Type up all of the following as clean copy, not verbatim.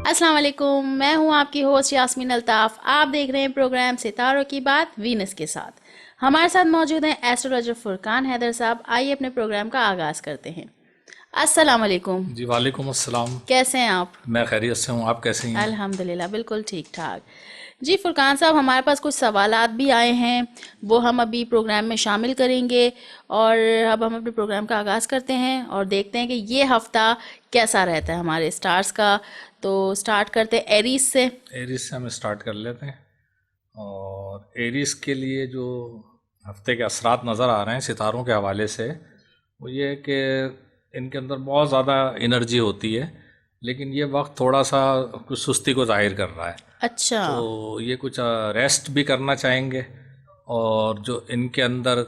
अस्सलाम वालेकुम। मैं हूं आपकी होस्ट यास्मीन अल्ताफ़। आप देख रहे हैं प्रोग्राम सितारों की बात वीनस के साथ। हमारे साथ मौजूद हैं एस्ट्रोलॉजर फुरकान हैदर साहब। आइए अपने प्रोग्राम का आगाज़ करते हैं। अस्सलाम वालेकुम। जी वालेकुम अस्सलाम। कैसे हैं आप? मैं खैरियत से हूँ, आप कैसी हैं? अल्हम्दुलिल्लाह बिल्कुल ठीक ठाक। जी फुरकान साहब, हमारे पास कुछ सवालात भी आए हैं, वो हम अभी प्रोग्राम में शामिल करेंगे। और अब हम अपने प्रोग्राम का आगाज़ करते हैं और देखते हैं कि ये हफ्ता कैसा रहता है हमारे स्टार्स का। तो स्टार्ट करते हैं एरीज से। एरिस से हम स्टार्ट कर लेते हैं। और एरिस के लिए जो हफ्ते के असरात नज़र आ रहे हैं सितारों के हवाले से, वो ये है कि इनके अंदर बहुत ज़्यादा एनर्जी होती है, लेकिन ये वक्त थोड़ा सा कुछ सुस्ती को जाहिर कर रहा है। अच्छा। तो ये कुछ रेस्ट भी करना चाहेंगे। और जो इनके अंदर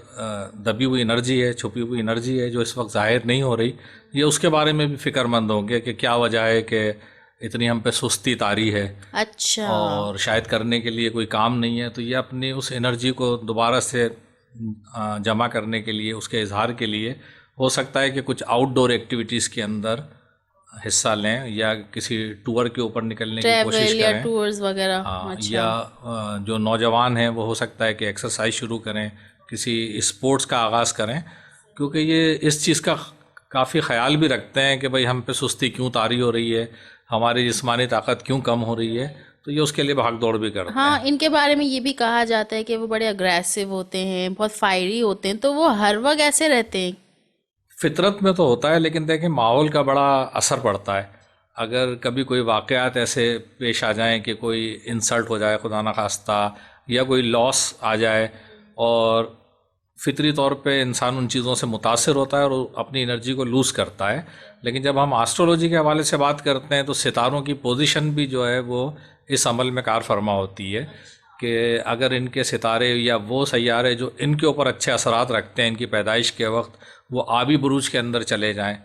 दबी हुई एनर्जी है, छुपी हुई एनर्जी है जो इस वक्त ज़ाहिर नहीं हो रही, ये उसके बारे में भी फ़िक्रमंद होंगे कि क्या वजह है कि इतनी हम पे सुस्ती तारी है अच्छा। और शायद करने के लिए कोई काम नहीं है। तो ये अपनी उस एनर्जी को दोबारा से जमा करने के लिए, उसके इजहार के लिए हो सकता है कि कुछ आउटडोर एक्टिविटीज़ के अंदर हिस्सा लें या किसी टूर के ऊपर निकलने की कोशिश ट्रैवल या करें। टूर्स वगैरह। हाँ, अच्छा। या जो नौजवान हैं वो हो सकता है कि एक्सरसाइज शुरू करें, किसी स्पोर्ट्स का आगाज़ करें, क्योंकि ये इस चीज़ का काफ़ी ख्याल भी रखते हैं कि भाई हम पे सुस्ती क्यों तारी हो रही है, हमारी जिस्मानी ताकत क्यों कम हो रही है। तो ये उसके लिए भाग दौड़ भी करते हाँ, हैं। इनके बारे में ये भी कहा जाता है कि वो बड़े अग्रेसिव होते हैं, बहुत फायरी होते हैं। तो वो हर वक्त ऐसे रहते हैं? फितरत में तो होता है, लेकिन देखें माहौल का बड़ा असर पड़ता है। अगर कभी कोई वाक़यात ऐसे पेश आ जाएं कि कोई इंसल्ट हो जाए खुदा न खास्ता, या कोई लॉस आ जाए, और फितरी तौर पे इंसान उन चीज़ों से मुतासिर होता है और वो अपनी एनर्जी को लूज़ करता है। लेकिन जब हम एस्ट्रोलॉजी के हवाले से बात करते हैं तो सितारों की पोजीशन भी जो है वो इस अमल में कार फरमा होती है कि अगर इनके सितारे या वो सैयारे जो इनके ऊपर अच्छे असरात रखते हैं इनकी पैदाइश के वक्त, वो आबी बुरूज के अंदर चले जाएं,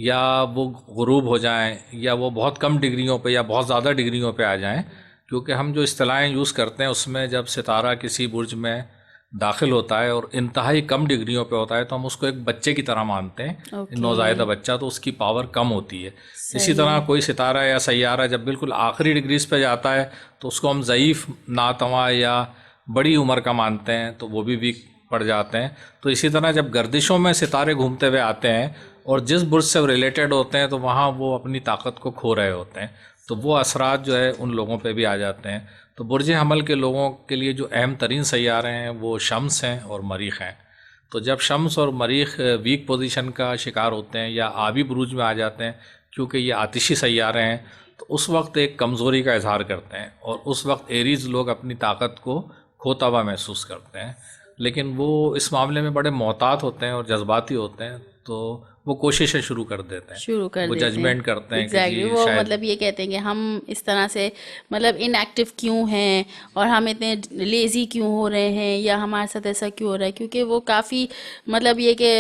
या वो गुरूब हो जाएं, या वो बहुत कम डिग्रियों पे या बहुत ज़्यादा डिग्रियों पे आ जाएं। क्योंकि हम जो इस्तिलाहें यूज़ करते हैं उसमें जब सितारा किसी बुर्ज में दाखिल होता है और इंतहाई कम डिग्रियों पे होता है तो हम उसको एक बच्चे की तरह मानते हैं, ओके। नौज़ायदा बच्चा, तो उसकी पावर कम होती है। इसी सही। तरह कोई सितारा या सैयारा जब बिल्कुल आखिरी डिग्रीज पे जाता है तो उसको हम ज़ईफ़, नातवा या बड़ी उम्र का मानते हैं, तो वो भी वीक पड़ जाते हैं। तो इसी तरह जब गर्दिशों में सितारे घूमते हुए आते हैं और जिस बुर्ज से रिलेटेड होते हैं तो वहाँ वो अपनी ताकत को खो रहे होते हैं, तो वो असरात जो है उन लोगों पे भी आ जाते हैं। तो बुर्ज हमल के लोगों के लिए जो अहम तरीन सैयारे हैं वो शम्स हैं और मरीख़ हैं। तो जब शम्स और मरीख़ वीक पोजीशन का शिकार होते हैं या आबी बुरूज में आ जाते हैं, क्योंकि ये आतिशी सैयारे हैं, तो उस वक्त एक कमज़ोरी का इजहार करते हैं और उस वक्त एरीज़ लोग अपनी ताकत को खोता हुआ महसूस करते हैं। लेकिन वो इस मामले में बड़े मोहतात होते हैं और जज्बाती होते हैं, तो वो कोशिशें शुरू कर देते हैं। शुरू कर वो देते हैं। जजमेंट करते हैं कि एग्जैक्टली जी वो शायद। मतलब ये कहते हैं कि हम इस तरह से मतलब इनएक्टिव क्यों हैं और हम इतने लेज़ी क्यों हो रहे हैं या हमारे साथ ऐसा क्यों हो रहा है, क्योंकि वो काफ़ी मतलब ये कि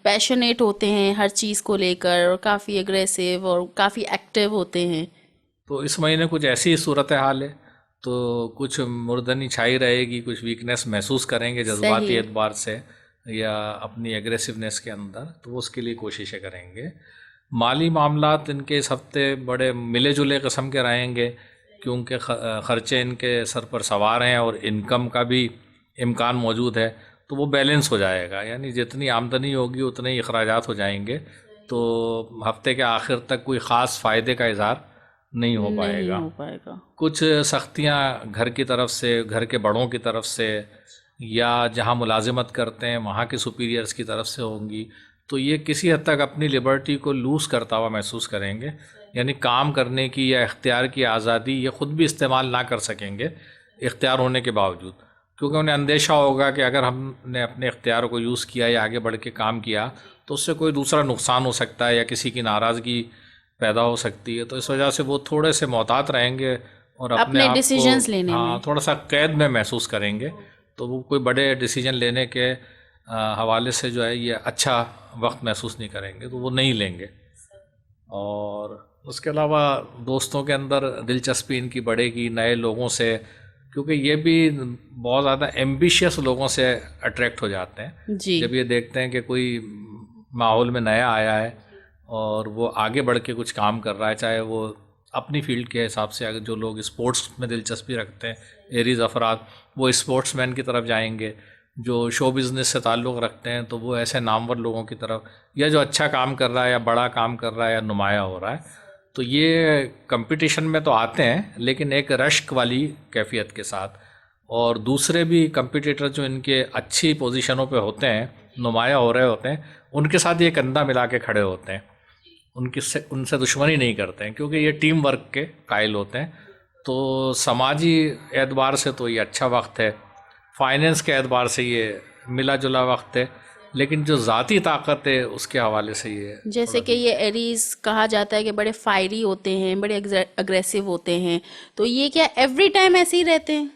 पैशनेट होते हैं हर चीज़ को लेकर और काफ़ी एग्रेसिव और काफ़ी एक्टिव होते हैं। तो इस महीने कुछ ऐसी सूरत हाल है, तो कुछ मुर्दनी छाई रहेगी, कुछ वीकनेस महसूस करेंगे सही। जज्बाती एतबार से या अपनी एग्रेसिवनेस के अंदर, तो वो उसके लिए कोशिशें करेंगे। माली मामलात इनके इस हफ्ते बड़े मिले जुले किस्म के रहेंगे, क्योंकि ख़र्चे इनके सर पर सवार हैं और इनकम का भी इम्कान मौजूद है। तो वो बैलेंस हो जाएगा, यानी जितनी आमदनी होगी उतने ही अखराजात हो जाएंगे। तो हफ्ते के आखिर तक कोई ख़ास फ़ायदे का इज़हार नहीं हो नहीं पाएगा। हो पाएगा। कुछ सख्तियाँ घर की तरफ से, घर के बड़ों की तरफ से, या जहाँ मुलाजिमत करते हैं वहाँ के सुपीरियर्स की तरफ से होंगी। तो ये किसी हद तक अपनी लिबर्टी को लूज़ करता हुआ महसूस करेंगे, यानी काम करने की या इख्तियार की आज़ादी ये ख़ुद भी इस्तेमाल ना कर सकेंगे इख्तियार होने के बावजूद, क्योंकि उन्हें अंदेशा होगा कि अगर हमने अपने इख्तियार को यूज़ किया या आगे बढ़ के काम किया तो उससे कोई दूसरा नुकसान हो सकता है या किसी की नाराज़गी पैदा हो सकती है। तो इस वजह से वो थोड़े से मोहतात रहेंगे और अपने अपने आप को, डिसीजंस लेने में। हाँ, थोड़ा सा कैद में महसूस करेंगे। तो वो कोई बड़े डिसीजन लेने के हवाले से जो है ये अच्छा वक्त महसूस नहीं करेंगे, तो वो नहीं लेंगे। और उसके अलावा दोस्तों के अंदर दिलचस्पी इनकी बढ़ेगी नए लोगों से, क्योंकि ये भी बहुत ज़्यादा एम्बिशियस लोगों से अट्रैक्ट हो जाते हैं जी। जब ये देखते हैं कि कोई माहौल में नया आया है और वो आगे बढ़ के कुछ काम कर रहा है, चाहे वो अपनी फील्ड के हिसाब से अगर जो लोग स्पोर्ट्स में दिलचस्पी रखते हैं, एरीज अफराद, वो स्पोर्ट्समैन की तरफ जाएंगे। जो शो बिज़नेस से ताल्लुक़ रखते हैं तो वो ऐसे नामवर लोगों की तरफ, या जो अच्छा काम कर रहा है या बड़ा काम कर रहा है या नुमाया हो रहा है। तो ये कंपटीशन में तो आते हैं लेकिन एक रश्क वाली कैफियत के साथ। और दूसरे भी कंपटीटर जो इनके अच्छी पोजीशनों पे होते हैं, नुमाया हो रहे होते हैं, उनके साथ ये कंधा मिला के खड़े होते हैं, उनसे दुश्मनी नहीं करते हैं, क्योंकि ये टीम वर्क के कायल होते हैं। तो समाजी एतबार से तो ये अच्छा वक्त है, फाइनेंस के एतबार से ये मिला जुला वक्त है, लेकिन जो ज़ाती ताकत है उसके हवाले से ये जैसे कि ये एरीज कहा जाता है कि बड़े फायरी होते हैं, बड़े अग्रेसिव होते हैं, तो ये क्या एवरी टाइम ऐसे ही रहते हैं?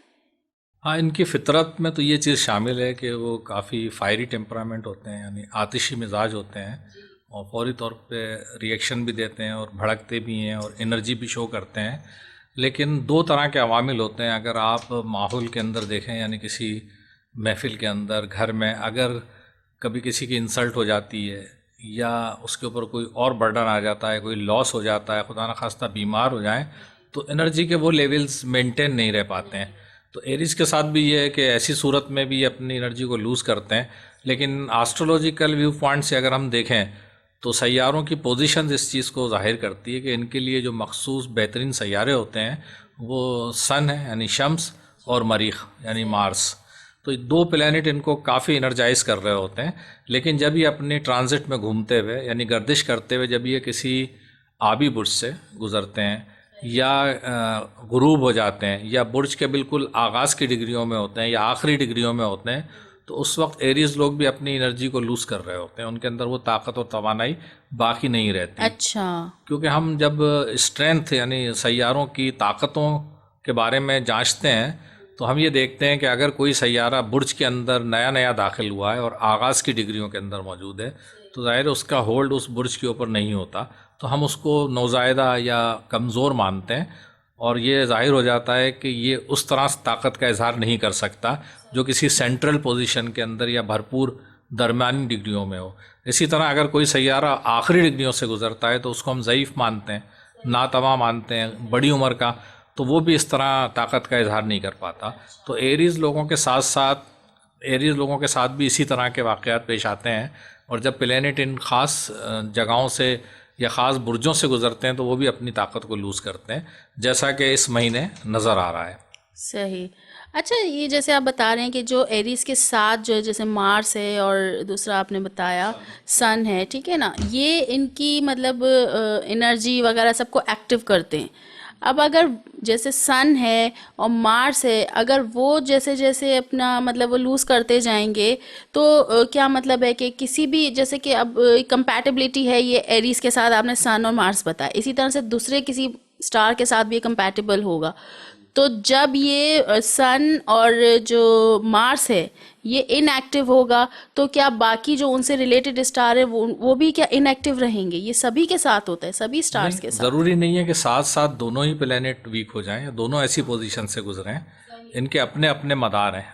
हाँ, इनकी फितरत में तो ये चीज़ शामिल है कि वो काफ़ी फायरी टेम्परामेंट होते हैं, यानी आतिशी मिजाज होते हैं, और फौरी तौर पे रिएक्शन भी देते हैं और भड़कते भी हैं और एनर्जी भी शो करते हैं। लेकिन दो तरह के अवामिल होते हैं। अगर आप माहौल के अंदर देखें, यानी किसी महफ़िल के अंदर, घर में, अगर कभी किसी की इंसल्ट हो जाती है या उसके ऊपर कोई और बर्डन आ जाता है, कोई लॉस हो जाता है, खुदा न खास्ता बीमार हो जाए, तो एनर्जी के वो लेवल्स मेंटेन नहीं रह पाते हैं। तो एरीज के साथ भी ये है कि ऐसी सूरत में भी अपनी एनर्जी को लूज़ करते हैं। लेकिन एस्ट्रोलॉजिकल व्यू पॉइंट से अगर हम देखें तो सैयारों की पोजीशन इस चीज़ को ज़ाहिर करती है कि इनके लिए जो मखसूस बेहतरीन सैयारे होते हैं वो सन है, यानी शम्स, और मरीख यानी मार्स। तो ये दो प्लैनेट इनको काफ़ी एनर्जाइज कर रहे होते हैं। लेकिन जब ये अपनी ट्रांजिट में घूमते हुए, यानी गर्दिश करते हुए, जब ये किसी आबी बुर्ज से गुज़रते हैं या गुरूब हो जाते हैं या बुर्ज के बिल्कुल आगाज़ की डिग्रियों में होते हैं या आखिरी डिग्रियों में होते हैं, तो उस वक्त एरीज लोग भी अपनी एनर्जी को लूज़ कर रहे होते हैं। उनके अंदर वो ताकत और तवानाई बाकी नहीं रहती। अच्छा। क्योंकि हम जब स्ट्रेंथ यानी सैयारों की ताकतों के बारे में जांचते हैं तो हम ये देखते हैं कि अगर कोई सैयारा बुर्ज के अंदर नया नया दाखिल हुआ है और आगाज़ की डिग्रियों के अंदर मौजूद है, तो ज़ाहिर है उसका होल्ड उस बुर्ज के ऊपर नहीं होता, तो हम उसको नौज़ायदा या कमज़ोर मानते हैं। और ये ज़ाहिर हो जाता है कि ये उस तरह से ताकत का इजहार नहीं कर सकता जो किसी सेंट्रल पोजीशन के अंदर या भरपूर दरमियानी डिग्रियों में हो। इसी तरह अगर कोई सैयारा आखिरी डिग्रियों से गुजरता है तो उसको हम ज़ईफ़ मानते हैं, नातवा मानते हैं, बड़ी उम्र का, तो वो भी इस तरह ताकत का इजहार नहीं कर पाता। तो एरीज़ लोगों के साथ भी इसी तरह के वाक़यात पेश आते हैं। और जब प्लैनेट इन ख़ास जगहों से या ख़ास बुर्जों से गुजरते हैं तो वो भी अपनी ताकत को लूज़ करते हैं, जैसा कि इस महीने नज़र आ रहा है। सही। अच्छा, ये जैसे आप बता रहे हैं कि जो एरीज के साथ जो है, जैसे मार्स है और दूसरा आपने बताया सन है, ठीक है ना, ये इनकी मतलब एनर्जी वगैरह सबको एक्टिव करते हैं। अब अगर जैसे सन है और मार्स है, अगर वो जैसे जैसे अपना मतलब वो लूज़ करते जाएंगे तो क्या मतलब है कि किसी भी, जैसे कि अब कंपैटिबिलिटी है ये एरीज के साथ, आपने सन और मार्स बताया, इसी तरह से दूसरे किसी स्टार के साथ भी कंपैटिबल होगा। तो जब ये सन और जो मार्स है ये इनएक्टिव होगा, तो क्या बाकी जो उनसे रिलेटेड स्टार है वो भी क्या इनएक्टिव रहेंगे? ये सभी के साथ होता है, सभी स्टार्स के साथ? ज़रूरी नहीं है कि साथ साथ दोनों ही प्लैनेट वीक हो जाएं या दोनों ऐसी पोजीशन से गुजरें। इनके अपने अपने मदार हैं,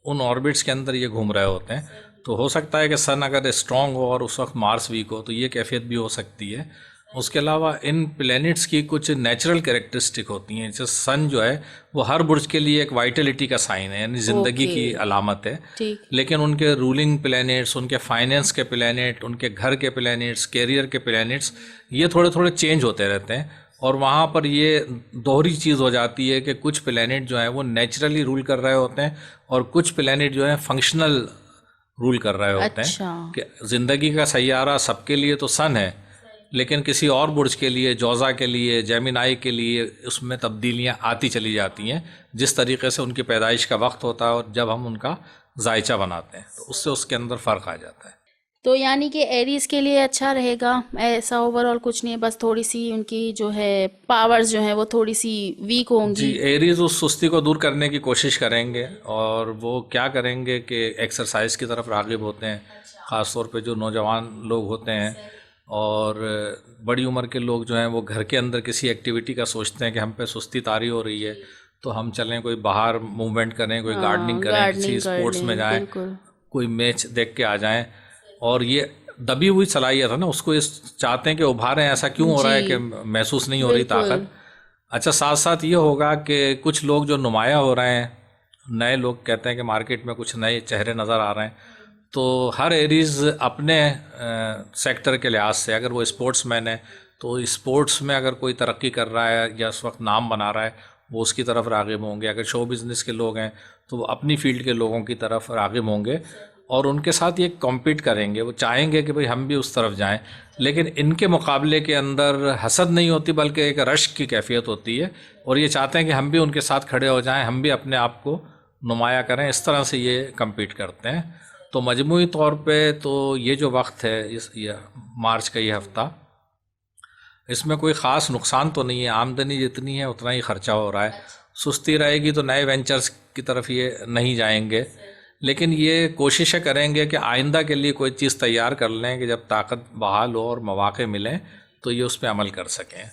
उन ऑर्बिट्स के अंदर ये घूम रहे होते हैं। तो हो सकता है कि सन अगर स्ट्रांग हो और उस वक्त मार्स वीक हो तो ये कैफियत भी हो सकती है। उसके अलावा इन प्लैनेट्स की कुछ नेचुरल कैरेक्टरिस्टिक होती हैं। जैसे सन जो है वो हर बुर्ज के लिए एक वाइटलिटी का साइन है, यानी ज़िंदगी की अलामत है। ठीक। लेकिन उनके रूलिंग प्लैनेट्स, उनके फाइनेंस के प्लैनेट, उनके घर के प्लैनेट्स, कैरियर के प्लैनेट्स, ये थोड़े थोड़े चेंज होते रहते हैं। और वहाँ पर ये दोहरी चीज़ हो जाती है कि कुछ प्लैनेट जो हैं वो नेचुरली रूल कर रहे होते हैं और कुछ प्लैनेट जो हैं फंक्शनल रूल कर रहे होते हैं। अच्छा। कि ज़िंदगी का सैयारा सबके लिए तो सन है, लेकिन किसी और बुर्ज के लिए, जौज़ा के लिए, जेमिनाई के लिए, उसमें तब्दीलियां आती चली जाती हैं जिस तरीके से उनकी पैदाइश का वक्त होता है और जब हम उनका जायचा बनाते हैं तो उससे उसके अंदर फ़र्क आ जाता है। तो यानी कि एरीज के लिए अच्छा रहेगा, ऐसा ओवरऑल कुछ नहीं है, बस थोड़ी सी उनकी जो है पावर्स जो है वो थोड़ी सी वीक होंगी। जी, एरीज उस सुस्ती को दूर करने की कोशिश करेंगे और वो क्या करेंगे कि एक्सरसाइज की तरफ राग़िब होते हैं, ख़ास तौर पे जो नौजवान लोग होते हैं। और बड़ी उम्र के लोग जो हैं वो घर के अंदर किसी एक्टिविटी का सोचते हैं कि हम पे सुस्ती तारी हो रही है तो हम चलें, कोई बाहर मूवमेंट करें, कोई गार्डनिंग करें, किसी स्पोर्ट्स में जाएं, कोई मैच देख के आ जाएं। और ये दबी हुई सलाहियत है ना, उसको इस चाहते हैं कि उभारें। ऐसा क्यों हो रहा है जी कि महसूस नहीं हो रही बिल्कुल। ताकत। अच्छा, साथ साथ ये होगा कि कुछ लोग जो नुमाया हो रहे हैं, नए लोग कहते हैं कि मार्केट में कुछ नए चेहरे नज़र आ रहे हैं, तो हर एरीज अपने सेक्टर के लिहाज से, अगर वो स्पोर्ट्समैन है तो स्पोर्ट्स में अगर कोई तरक्की कर रहा है या इस वक्त नाम बना रहा है, वो उसकी तरफ राग़िब होंगे। अगर शो बिज़नेस के लोग हैं तो वो अपनी फील्ड के लोगों की तरफ राग़िब होंगे और उनके साथ ये कॉम्पीट करेंगे। वो चाहेंगे कि भाई हम भी उस तरफ जाएं, लेकिन इनके मुकाबले के अंदर हसद नहीं होती बल्कि एक रश्क की कैफियत होती है, और ये चाहते हैं कि हम भी उनके साथ खड़े हो जाएं, हम भी अपने आप को नुमाया करें। इस तरह से ये कम्पीट करते हैं। तो मजमूई तौर पे तो ये जो वक्त है, इस ये मार्च का ये हफ़्ता, इसमें कोई ख़ास नुकसान तो नहीं है। आमदनी जितनी है उतना ही ख़र्चा हो रहा है। सुस्ती रहेगी तो नए वेंचर्स की तरफ ये नहीं जाएंगे, लेकिन ये कोशिशें करेंगे कि आइंदा के लिए कोई चीज़ तैयार कर लें कि जब ताकत बहाल हो और मौक़े मिलें तो ये उस पर अमल कर सकें।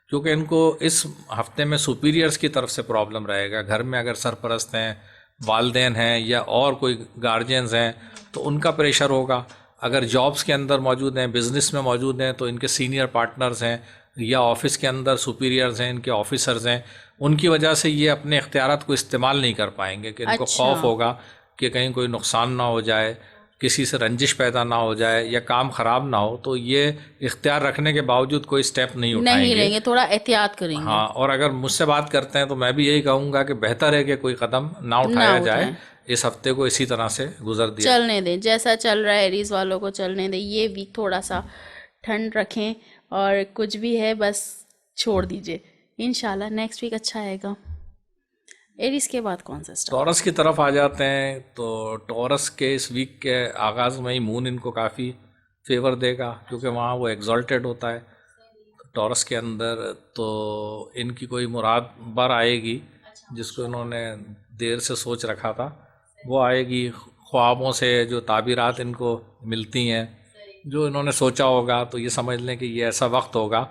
क्योंकि इनको इस हफ्ते में सुपीरियर्स की तरफ से प्रॉब्लम रहेगा। घर में अगर सरपरस्त हैं, वालदेन हैं या और कोई गार्जियंस हैं तो उनका प्रेशर होगा। अगर जॉब्स के अंदर मौजूद हैं, बिज़नेस में मौजूद हैं, तो इनके सीनियर पार्टनर्स हैं या ऑफिस के अंदर सुपीरियर्स हैं, इनके ऑफिसर्स हैं, उनकी वजह से ये अपने इख्तियारात को इस्तेमाल नहीं कर पाएंगे कि इनको अच्छा। खौफ होगा कि कहीं कोई नुकसान ना हो जाए, किसी से रंजिश पैदा ना हो जाए या काम ख़राब ना हो, तो ये इख्तियार रखने के बावजूद कोई स्टेप नहीं नहीं उठाएंगे। लेंगे, थोड़ा एहतियात करेंगे, हाँ, और अगर मुझसे बात करते हैं तो मैं भी यही कहूँगा कि बेहतर है कि कोई कदम ना ना उठाया जाए। उठाएं, इस हफ्ते को इसी तरह से गुजर दिया। चलने दें जैसा चल रहा है। एरीज वालों को चलने दें, ये वीक थोड़ा सा ठंड रखें और कुछ भी है बस छोड़ दीजिए। इंशाल्लाह नेक्स्ट वीक अच्छा आएगा। एरीज के बाद कौन सा स्टार? टॉरस की तरफ आ जाते हैं तो टॉरस के इस वीक के आगाज़ में ही मून इनको काफ़ी फेवर देगा, क्योंकि वहाँ वो एग्जॉल्टेड होता है टॉरस के अंदर। तो इनकी कोई मुराद बर आएगी जिसको इन्होंने देर से सोच रखा था, वो आएगी। ख्वाबों से जो ताबीरात इनको मिलती हैं, जो इन्होंने सोचा होगा, तो ये समझ लें कि ये ऐसा वक्त होगा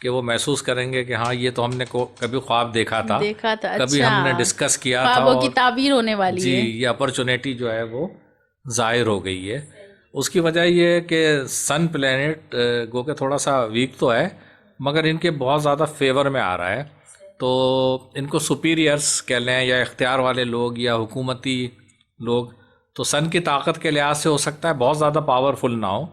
कि वो महसूस करेंगे कि हाँ, ये तो हमने कभी ख्वाब देखा था, कभी अच्छा, हमने डिस्कस किया था, ख्वाबों की और ताबीर होने वाली जी, है। ये अपॉर्चुनिटी जो है वो ज़ाहिर हो गई है। उसकी वजह ये है कि सन प्लैनेट गो के थोड़ा सा वीक तो है, मगर इनके बहुत ज़्यादा फेवर में आ रहा है। तो इनको सुपीरियर्स कह लें या इख्तियार वाले लोग या हुकूमती लोग, तो सन की ताकत के लिहाज से हो सकता है बहुत ज़्यादा पावरफुल ना हो,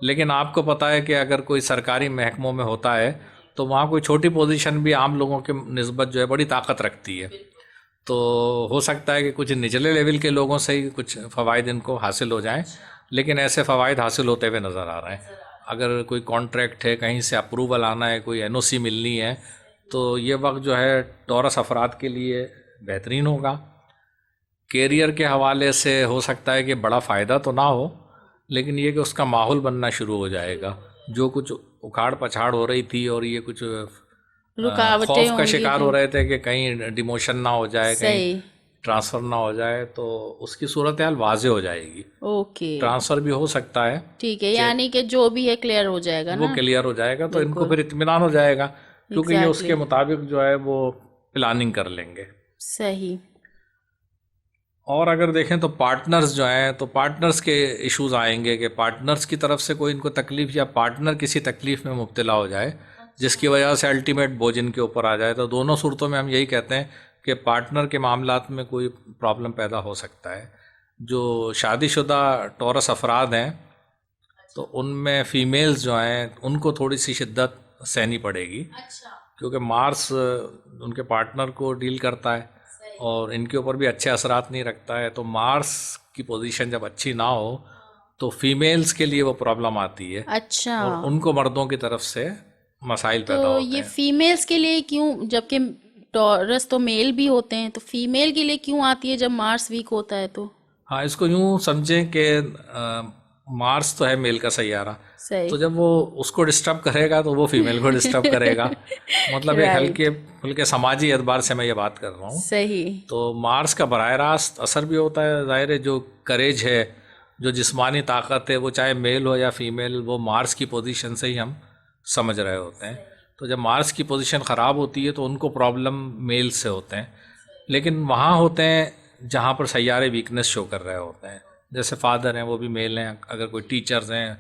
लेकिन आपको पता है कि अगर कोई सरकारी महकमों में होता है तो वहाँ कोई छोटी पोजीशन भी आम लोगों के निस्बत जो है बड़ी ताकत रखती है। तो हो सकता है कि कुछ निचले लेवल के लोगों से ही कुछ फ़वाइद इनको हासिल हो जाएं, लेकिन ऐसे फ़वाइद हासिल होते हुए नज़र आ रहे हैं। अगर कोई कॉन्ट्रैक्ट है, कहीं से अप्रूवल आना है, कोई एनओसी मिलनी है, तो ये वक्त जो है टॉरस अफराद के लिए बेहतरीन होगा। कैरियर के हवाले से हो सकता है कि बड़ा फ़ायदा तो ना हो, लेकिन ये कि उसका माहौल बनना शुरू हो जाएगा। जो कुछ उखाड़ पछाड़ हो रही थी और ये कुछ रुकावटें खौफ का होंगी शिकार जो, हो रहे थे कि कहीं डिमोशन ना हो जाए, कहीं सही, ट्रांसफ़र ना हो जाए, तो उसकी सूरत हाल वाज़े हो जाएगी। ओके, ट्रांसफ़र भी हो सकता है, ठीक है, यानी कि जो भी है क्लियर हो जाएगा वो ना। क्लियर हो जाएगा तो इनको बिल्कुल, फिर इत्मीनान हो जाएगा, क्योंकि ये उसके एग्जैक्टली, मुताबिक जो है वो प्लानिंग कर लेंगे। सही, और अगर देखें तो पार्टनर्स जो हैं, तो पार्टनर्स के इश्यूज आएंगे कि पार्टनर्स की तरफ से कोई इनको तकलीफ़ या पार्टनर किसी तकलीफ़ में मुब्तला हो जाए जिसकी वजह से अल्टीमेट बोझ इनके ऊपर आ जाए। तो दोनों सूरतों में हम यही कहते हैं कि पार्टनर के मामलात में कोई प्रॉब्लम पैदा हो सकता है। जो शादीशुदा टॉरस अफराद हैं तो उनमें फ़ीमेल्स जो हैं उनको थोड़ी सी शिद्दत सहनी पड़ेगी, क्योंकि मार्स उनके पार्टनर को डील करता है और इनके ऊपर भी अच्छे असरात नहीं रखता है। तो मार्स की पोजीशन जब अच्छी ना हो तो फीमेल्स के लिए वो प्रॉब्लम आती है अच्छा, और उनको मर्दों की तरफ से मसाइल पैदा तो होते ये हैं। फीमेल्स के लिए क्यों, जबकि टॉरस तो मेल भी होते हैं, तो फीमेल के लिए क्यों आती है जब मार्स वीक होता है? तो हाँ, इसको यूँ समझें कि मार्स तो है मेल का सैयारा, सही, तो जब वो उसको डिस्टर्ब करेगा तो वो फीमेल को डिस्टर्ब करेगा। मतलब एक राइट, हल्के फुल्के समाजी एतबार से मैं ये बात कर रहा हूँ। सही, तो मार्स का बराह रास्त असर भी होता है। ज़ाहिर है जो करेज है, जो जिस्मानी ताकत है, वो चाहे मेल हो या फीमेल, वो मार्स की पोजीशन से ही हम समझ रहे होते हैं। तो जब मार्स की पोजीशन ख़राब होती है तो उनको प्रॉब्लम मेल से होते हैं, लेकिन वहाँ होते हैं जहाँ पर सैयारे वीकनेस शो कर रहे होते हैं। जैसे फादर हैं वो भी मेल हैं, अगर कोई टीचर्स हैं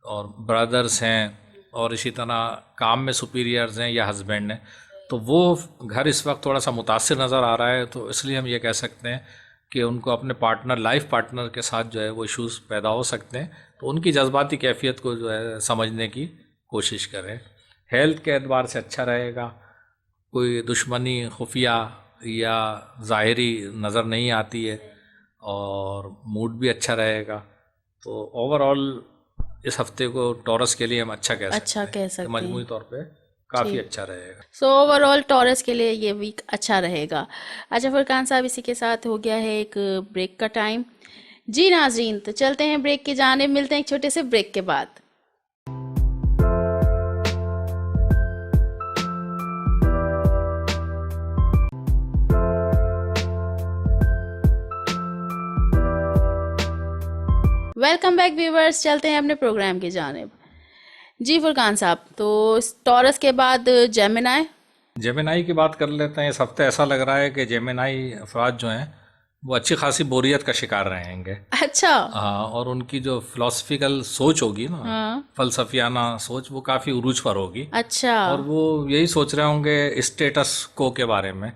और ब्रदर्स हैं और इसी तरह काम में सुपीरियर्स हैं या हस्बैंड हैं, तो वो घर इस वक्त थोड़ा सा मुतासिर नज़र आ रहा है। तो इसलिए हम ये कह सकते हैं कि उनको अपने पार्टनर, लाइफ पार्टनर के साथ जो है वो इश्यूज़ पैदा हो सकते हैं। तो उनकी जज्बाती कैफियत को जो है समझने की कोशिश करें। हेल्थ के एतबार से अच्छा रहेगा, कोई दुश्मनी खुफिया या ज़ाहिरी नज़र नहीं आती है और मूड भी अच्छा रहेगा। तो ओवरऑल इस हफ्ते को टॉरस के लिए हम अच्छा कह सकते हैं कि मजमूई तौर पे काफ़ी अच्छा रहेगा। सो ओवरऑल टॉरस के लिए ये वीक अच्छा रहेगा। अच्छा फुरकान साहब, इसी के साथ हो गया है एक ब्रेक का टाइम। जी नाज़रीन, तो चलते हैं ब्रेक की जानिब, मिलते हैं एक छोटे से ब्रेक के बाद। वेलकम बैक व्यूवर्स, चलते हैं अपने प्रोग्राम की जानिब। जी फुरकान साहब, तो टॉरस के बाद जेमिनाई की बात कर लेते हैं। इस हफ्ते ऐसा लग रहा है कि जेमिनाई अफराद जो हैं वो अच्छी खासी बोरियत का शिकार रहेंगे। अच्छा। हाँ, और उनकी जो फिलोसफिकल सोच होगी ना, फलसफियाना सोच, वो काफ़ी उरूज पर होगी। अच्छा। और वो यही सोच रहे होंगे स्टेटस को के बारे में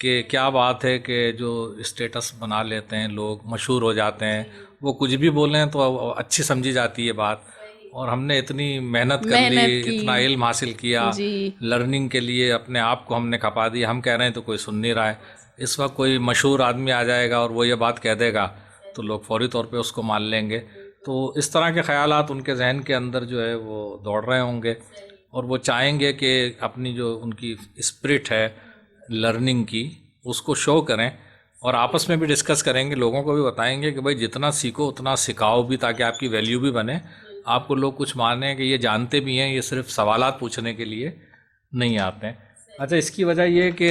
कि क्या बात है कि जो स्टेटस बना लेते हैं लोग, मशहूर हो जाते हैं, वो कुछ भी बोलें तो अच्छी समझी जाती है बात। और हमने इतनी मेहनत कर ली, इतना इल्म हासिल किया, लर्निंग के लिए अपने आप को हमने खपा दिया, हम कह रहे हैं तो कोई सुन नहीं रहा है। इस वक्त कोई मशहूर आदमी आ जाएगा और वो ये बात कह देगा तो लोग फौरी तौर पे उसको मान लेंगे। तो इस तरह के ख्यालात उनके जहन के अंदर जो है वो दौड़ रहे होंगे और वो चाहेंगे कि अपनी जो उनकी स्पिरिट है लर्निंग की उसको शो करें और आपस में भी डिस्कस करेंगे, लोगों को भी बताएंगे कि भाई जितना सीखो उतना सिखाओ भी, ताकि आपकी वैल्यू भी बने, आपको लोग कुछ माने कि ये जानते भी हैं, ये सिर्फ सवालात पूछने के लिए नहीं आते हैं। अच्छा, इसकी वजह ये कि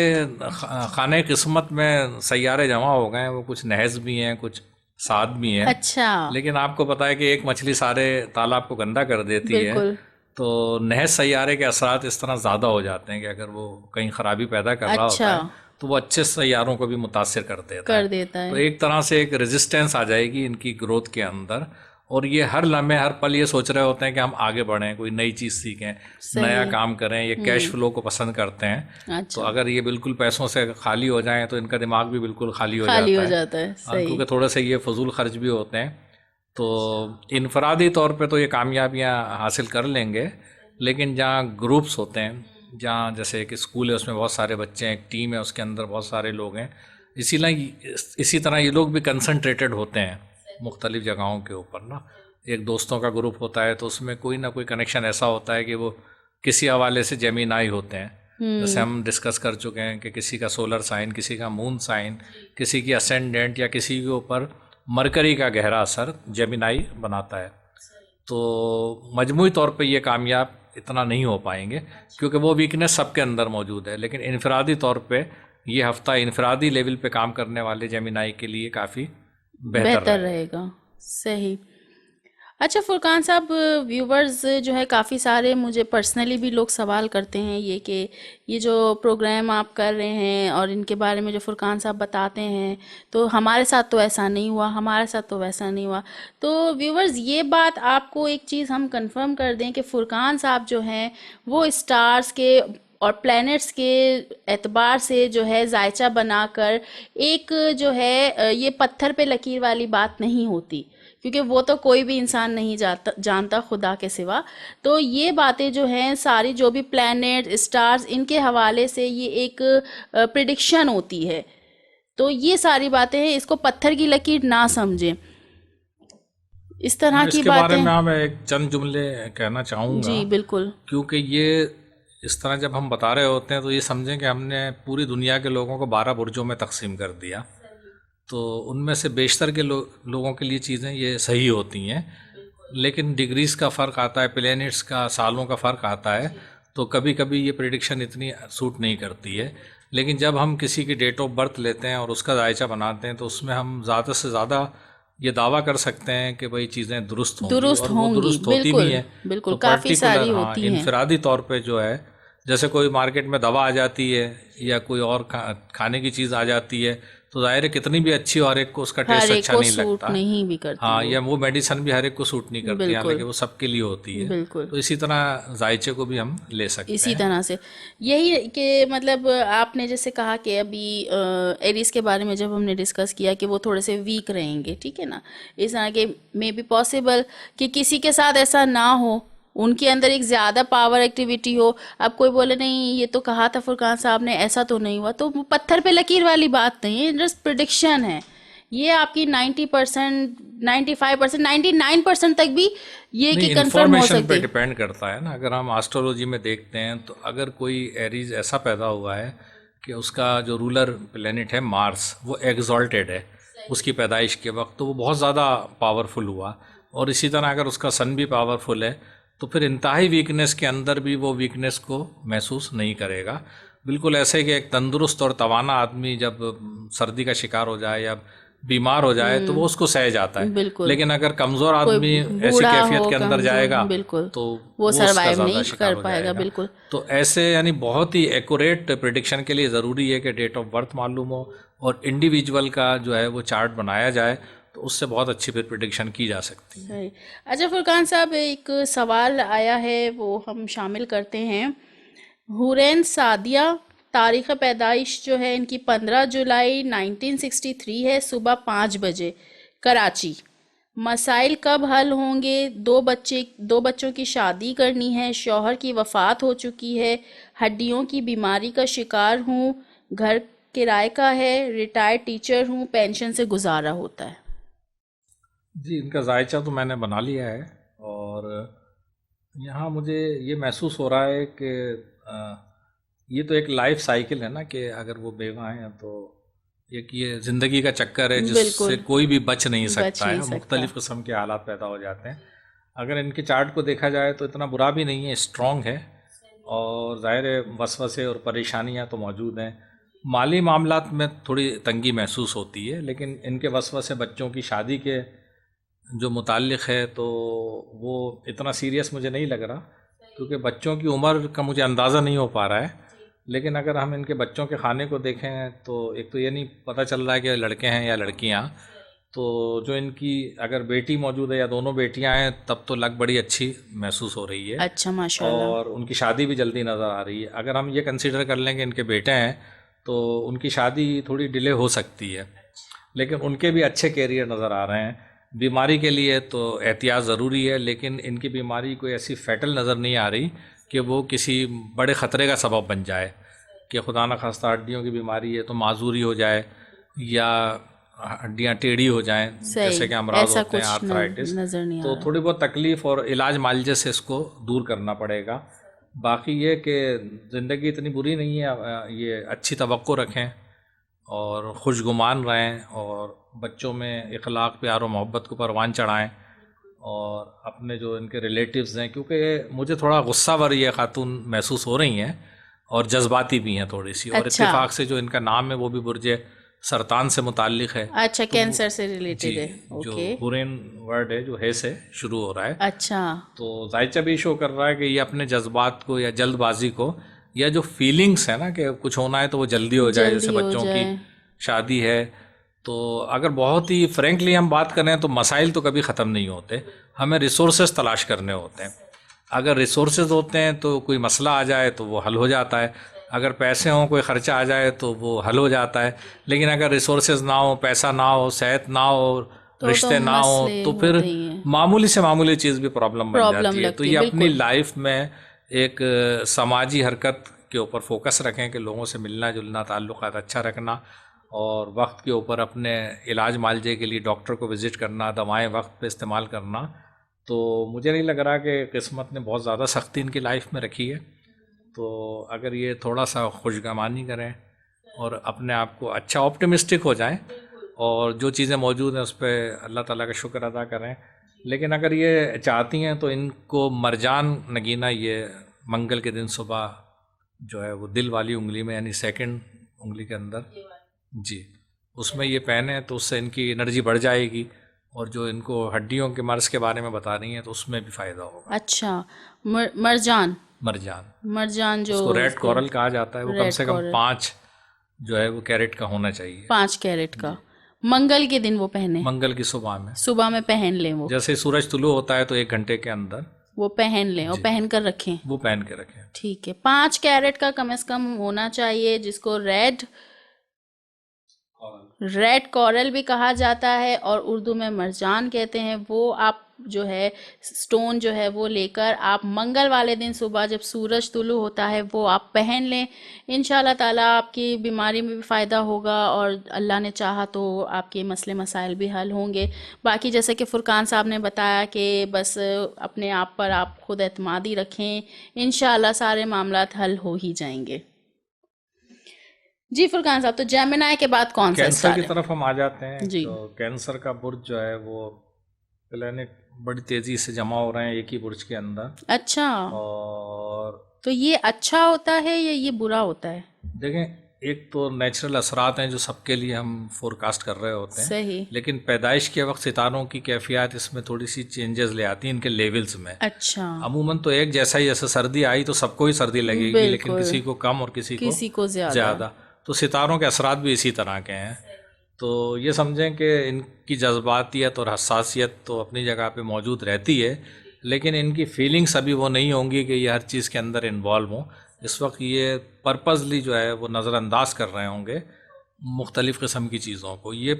खाने किस्मत में सैयारे जमा हो गए हैं, वो कुछ नहज भी हैं, कुछ साद भी हैं। अच्छा। लेकिन आपको पता है कि एक मछली सारे तालाब को गंदा कर देती है। तो नहज सैयारे के असरात इस तरह ज़्यादा हो जाते हैं कि अगर वो कहीं ख़राबी पैदा कर रहा होता है तो वो अच्छे सैयारों को भी मुतासिर कर देता है। तो एक तरह से एक रेजिस्टेंस आ जाएगी इनकी ग्रोथ के अंदर, और ये हर लम्हे हर पल ये सोच रहे होते हैं कि हम आगे बढ़ें, कोई नई चीज़ सीखें, नया काम करें। ये कैश फ्लो को पसंद करते हैं। तो अगर ये बिल्कुल पैसों से खाली हो जाएं तो इनका दिमाग भी बिल्कुल खाली हो जाता है। क्योंकि थोड़े से ये फजूल खर्च भी होते हैं। तो इनफरादी तौर पे तो ये कामयाबियाँ हासिल कर लेंगे, लेकिन जहाँ ग्रुप्स होते हैं, जहाँ जैसे एक स्कूल है उसमें बहुत सारे बच्चे हैं, एक टीम है उसके अंदर बहुत सारे लोग हैं, इसी तरह ये लोग भी कंसंट्रेटेड होते हैं मुख्तलिफ जगहों के ऊपर ना। एक दोस्तों का ग्रुप होता है तो उसमें कोई ना कोई कनेक्शन ऐसा होता है कि वो किसी हवाले से जेमिनाई होते हैं। जैसे हम डिस्कस कर चुके हैं कि किसी का सोलर साइन, किसी का मून साइन, किसी की असेंडेंट या किसी के ऊपर मरकरी का गहरा असर जेमिनाई बनाता है। तो मजमूई तौर पे ये कामयाब इतना नहीं हो पाएंगे क्योंकि वो वीकनेस सबके अंदर मौजूद है। लेकिन इनफरादी तौर पे ये हफ्ता इनफरादी लेवल पे काम करने वाले जेमिनाई के लिए काफ़ी बेहतर रहेगा। सही। अच्छा फुरकान साहब, व्यूवर्स जो है काफ़ी सारे मुझे पर्सनली भी लोग सवाल करते हैं ये कि ये जो प्रोग्राम आप कर रहे हैं और इनके बारे में जो फुरकान साहब बताते हैं, तो हमारे साथ तो ऐसा नहीं हुआ, हमारे साथ तो वैसा नहीं हुआ। तो व्यूवर्स, ये बात आपको एक चीज़ हम कंफर्म कर दें कि फुरकान साहब जो हैं वो स्टार्स के और प्लैनेट्स के एतबार से जो है जायचा बनाकर एक जो है ये पत्थर पे लकीर वाली बात नहीं होती, क्योंकि वो तो कोई भी इंसान नहीं जानता खुदा के सिवा। तो ये बातें जो हैं सारी, जो भी प्लैनेट, स्टार्स, इनके हवाले से ये एक प्रिडिक्शन होती है। तो ये सारी बातें हैं, इसको पत्थर की लकीर ना समझें। इस तरह की बातें। बारे में मैं एक चंद जुमले कहना चाहूँगा। जी बिल्कुल। क्योंकि ये इस तरह जब हम बता रहे होते हैं तो ये समझें कि हमने पूरी दुनिया के लोगों को 12 बुर्जों में तकसीम कर दिया। तो उनमें से बेशतर के लोगों के लिए चीज़ें ये सही होती हैं, लेकिन डिग्रीज़ का फ़र्क आता है, प्लैनेट्स का सालों का फ़र्क आता है। तो कभी कभी ये प्रेडिक्शन इतनी सूट नहीं करती है। लेकिन जब हम किसी की डेट ऑफ बर्थ लेते हैं और उसका जायचा बनाते हैं तो उसमें हम ज़्यादा से ज़्यादा ये दावा कर सकते हैं कि भाई चीज़ें दुरुस्त होंगी, और वो दुरुस्त होती भी हैं। बिल्कुल, तो काफ़ी सारी होती हैं। इनफरादी तौर पे जो है, जैसे कोई मार्केट में दवा आ जाती है या कोई और खाने की चीज़ आ जाती है तो जाहिर है कितनी भी अच्छी हो, हर एक को उसका हर टेस्ट एक अच्छा को नहीं सूट लगता। नहीं भी करती हाँ, वो। या वो मेडिसिन भी हर एक को सूट नहीं करती, हालांकि बिल्कुल वो सबके लिए होती है। बिल्कुल। तो इसी तरह जायचे को भी हम ले सकते इसी हैं। तरह से यही कि मतलब आपने जैसे कहा कि अभी एरीज के बारे में जब हमने डिस्कस किया कि वो थोड़े से वीक रहेंगे, ठीक है ना, इस तरह के मे बी पॉसिबल कि किसी के साथ ऐसा ना हो, उनके अंदर एक ज़्यादा पावर एक्टिविटी हो। अब कोई बोले नहीं ये तो कहा था फुरकान साहब ने, ऐसा तो नहीं हुआ, तो वो पत्थर पे लकीर वाली बात नहीं है, जस्ट प्रिडिक्शन है। ये आपकी 90%, 95%, 99% तक भी ये नहीं, कि कंफर्म हो इन्फॉर्मेशन पे सकती। डिपेंड करता है ना। अगर हम एस्ट्रोलॉजी में देखते हैं तो अगर कोई एरीज ऐसा पैदा हुआ है कि उसका जो रूलर प्लेनेट है मार्स वो एग्जॉल्टेड है उसकी पैदाइश के वक्त, तो वो बहुत ज़्यादा पावरफुल हुआ। और इसी तरह अगर उसका सन भी पावरफुल है तो फिर इंतहाई वीकनेस के अंदर भी वो वीकनेस को महसूस नहीं करेगा। बिल्कुल ऐसे कि एक तंदुरुस्त और तवाना आदमी जब सर्दी का शिकार हो जाए या बीमार हो जाए तो वो उसको सह जाता है, बिल्कुल। लेकिन अगर कमज़ोर कोई आदमी ऐसी बूढ़ा कैफियत हो के अंदर कमजोर, जाएगा बिल्कुल तो वो वो उसका सरवाइव ज़्यादा नहीं शिकार कर हो पाएगा, जाएगा। बिल्कुल। तो ऐसे यानी बहुत ही एक्यूरेट प्रिडिक्शन के लिए ज़रूरी है कि डेट ऑफ बर्थ मालूम हो और इंडिविजुअल का जो है वो चार्ट बनाया जाए, तो उससे बहुत अच्छी फिर प्रिडिक्शन की जा सकती है। सही। अच्छा फुरकान साहब, एक सवाल आया है वो हम शामिल करते हैं। हुरैन सादिया, तारीख़ पैदाइश जो है इनकी 15 जुलाई 1963 है, सुबह 5 बजे, कराची। मसाइल कब हल होंगे? दो बच्चों की शादी करनी है, शौहर की वफ़ात हो चुकी है, हड्डियों की बीमारी का शिकार हूँ, घर किराए का है, रिटायर्ड टीचर हूँ, पेंशन से गुजारा होता है। जी, इनका जायचा तो मैंने बना लिया है और यहाँ मुझे ये महसूस हो रहा है कि ये तो एक लाइफ साइकिल है ना, कि अगर वो बेवा हैं तो एक ये ज़िंदगी का चक्कर है जिससे बिल्कुल, कोई भी बच नहीं बच सकता नहीं है, सकता। मुख्तलिफ़ किस्म के हालात पैदा हो जाते हैं। अगर इनके चार्ट को देखा जाए तो इतना बुरा भी नहीं है, स्ट्रॉन्ग है। और ज़ाहिर है वसवसे और परेशानियां तो मौजूद हैं। माली मामलात में थोड़ी तंगी महसूस होती है, लेकिन इनके वसवसे बच्चों की शादी के जो मुताल्लिक़ है तो वो इतना सीरियस मुझे नहीं लग रहा, क्योंकि बच्चों की उम्र का मुझे अंदाज़ा नहीं हो पा रहा है। लेकिन अगर हम इनके बच्चों के खाने को देखें तो एक तो ये नहीं पता चल रहा है कि लड़के हैं या लड़कियां। तो जो इनकी अगर बेटी मौजूद है या दोनों बेटियां हैं तब तो लग बड़ी अच्छी महसूस हो रही है अच्छा, माशाल्लाह। और उनकी शादी भी जल्दी नज़र आ रही है। अगर हम ये कंसीडर कर लें कि इनके बेटे हैं तो उनकी शादी थोड़ी डिले हो सकती है, लेकिन उनके भी अच्छे कैरियर नज़र आ रहे हैं। बीमारी के लिए तो एहतियात ज़रूरी है, लेकिन इनकी बीमारी कोई ऐसी फैटल नज़र नहीं आ रही कि वो किसी बड़े ख़तरे का सबब बन जाए, कि खुदा न खास्ता हड्डियों की बीमारी है तो माजूरी हो जाए या हड्डियाँ टेढ़ी हो जाएं, जैसे सही, कि अमराज ऐसा होते हैं कुछ आर्थराइटिस। नज़र नहीं आ तो रहा। थोड़ी बहुत तकलीफ़ और इलाज मालजे से इसको दूर करना पड़ेगा। बाकी ये कि ज़िंदगी इतनी बुरी नहीं है, ये अच्छी तवक्को रखें और खुशगुमान रहें और बच्चों में इखलाक प्यार और मोहब्बत को परवान चढ़ाएं और अपने जो इनके रिलेटिव्स हैं, क्योंकि मुझे थोड़ा गुस्सा वर ये खातून महसूस हो रही हैं और जज्बाती भी हैं थोड़ी सी, और अच्छा, इत्तेफाक से जो इनका नाम है वो भी बुर्ज सरतान से मुताल्लिक़ है। अच्छा, तो कैंसर से जी, रिलेटेड है। जो ओके। हुरैन वर्ड है जो है से शुरू हो रहा है, अच्छा। तो जायचा भी शो कर रहा है कि ये अपने जज्बात को या जल्दबाजी को या जो फीलिंग्स है ना कि कुछ होना है तो वो जल्दी हो जाए, जैसे जल्दी हो बच्चों की जाए। शादी है। तो अगर बहुत ही फ्रेंकली हम बात करें तो मसाइल तो कभी ख़त्म नहीं होते, हमें रिसोर्सेज तलाश करने होते हैं। अगर रिसोर्सेज होते हैं तो कोई मसला आ जाए तो वो हल हो जाता है, अगर पैसे हों कोई ख़र्चा आ जाए तो वो हल हो जाता है। लेकिन अगर रिसोर्सेज ना हो, पैसा ना हो, सेहत ना हो, तो रिश्ते ना हो, मसले तो फिर होते ही हैं, मामूली से मामूली चीज़ भी प्रॉब्लम बन प्रॉब्लम जाती है। तो लगती ये है, अपनी बिल्कुल। लाइफ में एक समाजी हरकत के ऊपर फोकस रखें कि लोगों से मिलना जुलना, ताल्लुकात अच्छा रखना और वक्त के ऊपर अपने इलाज मालजे के लिए डॉक्टर को विज़िट करना, दवाएं वक्त पे इस्तेमाल करना। तो मुझे नहीं लग रहा कि किस्मत ने बहुत ज़्यादा सख्ती इनकी लाइफ में रखी है। तो अगर ये थोड़ा सा खुशगवानी करें और अपने आप को अच्छा ऑप्टिमिस्टिक हो जाएं और जो चीज़ें मौजूद हैं उस पर अल्लाह ताला का शुक्र अदा करें। लेकिन अगर ये चाहती हैं तो इनको मरजान नगीना ये मंगल के दिन सुबह जो है वो दिल वाली उंगली में, यानी सेकंड उंगली के अंदर, जी, उसमें ये पहने तो उससे इनकी एनर्जी बढ़ जाएगी और जो इनको हड्डियों के मर्ज़ के बारे में बता रही हैं तो उसमें भी फ़ायदा होगा। अच्छा, मरजान, मरजान, मरजान जो उसको रेड उसको कोरल कहा जाता है, वो कम रेड से कम कॉरल। 5 जो है वो कैरेट का होना चाहिए। 5 कैरेट का मंगल के दिन वो पहने, मंगल की सुबह में सुबह में पहन लें वो, जैसे सूरज तुलू होता है तो 1 घंटे के अंदर वो पहन लें और जी पहन कर रखें। वो पहन के रखें। ठीक है, 5 कैरेट का कम से कम होना चाहिए, जिसको रेड कॉरल भी कहा जाता है और उर्दू में मरजान कहते हैं। वो आप जो है स्टोन जो है वो लेकर आप मंगल वाले दिन सुबह जब सूरज तुलू होता है वो आप पहन लें। इंशाल्लाह ताला आपकी बीमारी में भी फ़ायदा होगा और अल्लाह ने चाहा तो आपके मसले मसाइल भी हल होंगे। बाकी जैसे कि फुरकान साहब ने बताया कि बस अपने आप पर आप खुद एतमादी रखें, इंशाल्लाह सारे मामलात हल हो ही जाएंगे। जी फुरकान साहब, तो जेमिनाई के बाद कौन सा कैंसर स्टार की है? तरफ हम आ जाते हैं। जी। तो कैंसर का बुर्ज जो है वो प्लेनेट बड़ी तेज़ी से जमा हो रहे हैं एक ही बुर्ज के अंदर। अच्छा, और तो ये अच्छा होता है या ये बुरा होता है? देखें, एक तो नेचुरल असरात हैं जो सबके लिए हम फोरकास्ट कर रहे होते हैं, सही। लेकिन पैदाइश के वक्त सितारों की कैफियत इसमें थोड़ी सी चेंजेस ले आती हैं इनके लेवल्स में। अच्छा, अमूमन तो एक जैसा ही, जैसे सर्दी आई तो सबको ही सर्दी लगेगी, लेकिन बिल्कुल, किसी को कम और किसी को किसी को ज्यादा। ज़्यादा। तो सितारों के असरात भी इसी तरह के हैं। तो ये समझें कि इनकी जज्बातियत और हसासियत तो अपनी जगह पे मौजूद रहती है, लेकिन इनकी फीलिंग्स अभी वो नहीं होंगी कि ये हर चीज़ के अंदर इन्वॉल्व हों। इस वक्त ये पर्पसली जो है वो नज़रअंदाज कर रहे होंगे मुख्तलिफ़ किस्म की चीज़ों को। ये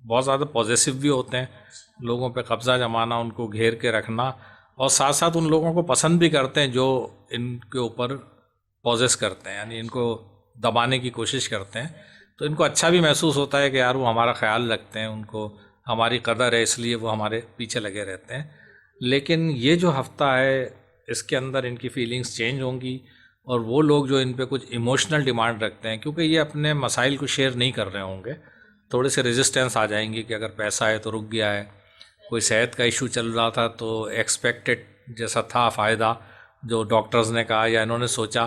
बहुत ज़्यादा पॉजिटिव भी होते हैं, लोगों पे कब्ज़ा जमाना, उनको घेर के रखना, और साथ साथ उन लोगों को पसंद भी करते हैं जो इनके ऊपर पॉजेस करते हैं, यानी इनको दबाने की कोशिश करते हैं। तो इनको अच्छा भी महसूस होता है कि यार वो हमारा ख्याल रखते हैं, उनको हमारी कदर है, इसलिए वो हमारे पीछे लगे रहते हैं। लेकिन ये जो हफ्ता है इसके अंदर इनकी फीलिंग्स चेंज होंगी, और वो लोग जो इन पे कुछ इमोशनल डिमांड रखते हैं, क्योंकि ये अपने मसाइल को शेयर नहीं कर रहे होंगे, थोड़े से रेजिस्टेंस आ जाएंगी कि अगर पैसा है तो रुक गया है, कोई सेहत का इशू चल रहा था तो एक्सपेक्टेड जैसा था फ़ायदा जो डॉक्टर्स ने कहा या इन्होंने सोचा